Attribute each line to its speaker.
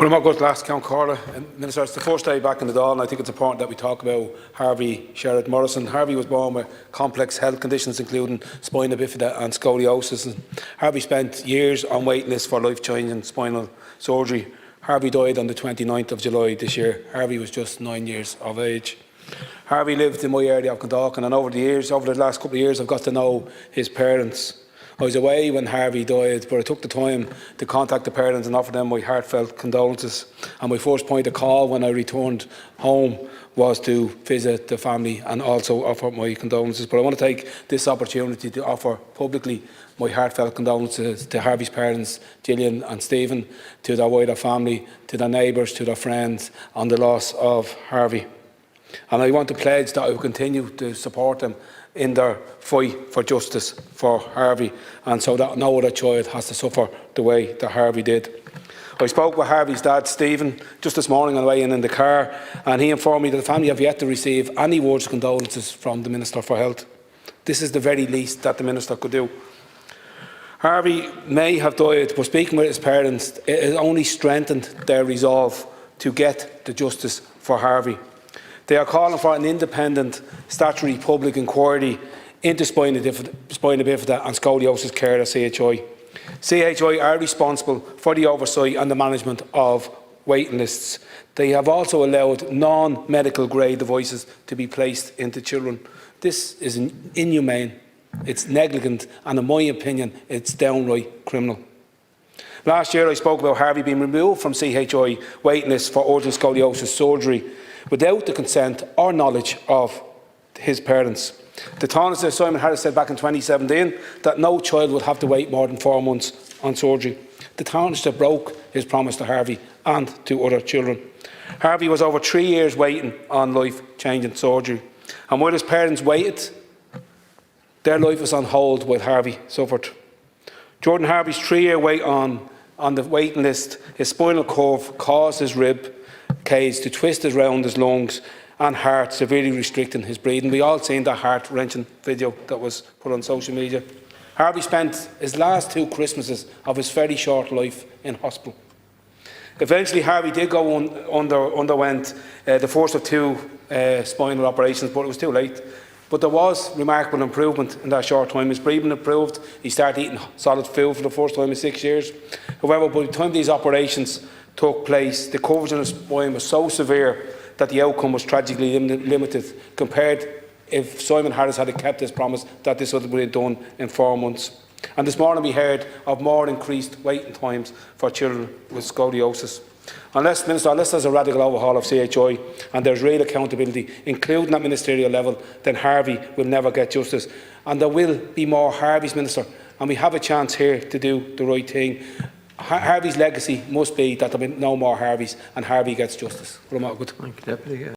Speaker 1: Well, I'm not going to last Count Corla. Minister, it's the first day back in the Dáil, and I think it's important that we talk about Harvey Sherrod Morrison. Harvey was born with complex health conditions, including spina bifida and scoliosis. And Harvey spent years on waiting lists for life-changing spinal surgery. Harvey died on the 29th of July this year. Harvey was just 9 years of age. Harvey lived in my area of Clondalkin, and over the last couple of years, I've got to know his parents. I was away when Harvey died, but I took the time to contact the parents and offer them my heartfelt condolences. And my first point of call when I returned home was to visit the family and also offer my condolences. But I want to take this opportunity to offer publicly my heartfelt condolences to Harvey's parents, Gillian and Stephen, to their wider family, to their neighbours, to their friends on the loss of Harvey. And I want to pledge that I will continue to support them in their fight for justice for Harvey, and so that no other child has to suffer the way that Harvey did. I spoke with Harvey's dad, Stephen, just this morning on the way in the car, and he informed me that the family have yet to receive any words of condolences from the Minister for Health. This is the very least that the Minister could do. Harvey may have died, but speaking with his parents, it has only strengthened their resolve to get the justice for Harvey. They are calling for an independent statutory public inquiry into spina bifida and scoliosis care at CHI. CHI are responsible for the oversight and the management of waiting lists. They have also allowed non-medical grade devices to be placed into children. This is inhumane, it's negligent, and in my opinion, it's downright criminal. Last year I spoke about Harvey being removed from CHI waiting lists for urgent scoliosis surgery without the consent or knowledge of his parents. The Tánaiste Simon Harris said back in 2017 that no child would have to wait more than 4 months on surgery. The Tánaiste broke his promise to Harvey and to other children. Harvey was over 3 years waiting on life-changing surgery, and while his parents waited, their life was on hold while Harvey suffered. During Harvey's 3-year wait on the waiting list, his spinal curve caused his rib cage to twist around his lungs and heart, severely restricting his breathing. We all seen that heart-wrenching video that was put on social media. Harvey spent his last 2 Christmases of his very short life in hospital. Eventually, Harvey did go underwent the first of 2 spinal operations, but it was too late. But there was remarkable improvement in that short time. His breathing improved. He started eating solid food for the first time in 6 years. However, by the time these operations took place, the coverage in his spine was so severe that the outcome was tragically limited compared if Simon Harris had kept his promise that this would have been done in 4 months. And this morning we heard of more increased waiting times for children with scoliosis. Unless there's a radical overhaul of CHI and there's real accountability, including at ministerial level, then Harvey will never get justice. And there will be more Harveys, Minister, and we have a chance here to do the right thing. Harvey's legacy must be that there will be no more Harveys and Harvey gets justice.
Speaker 2: Thank you, Deputy.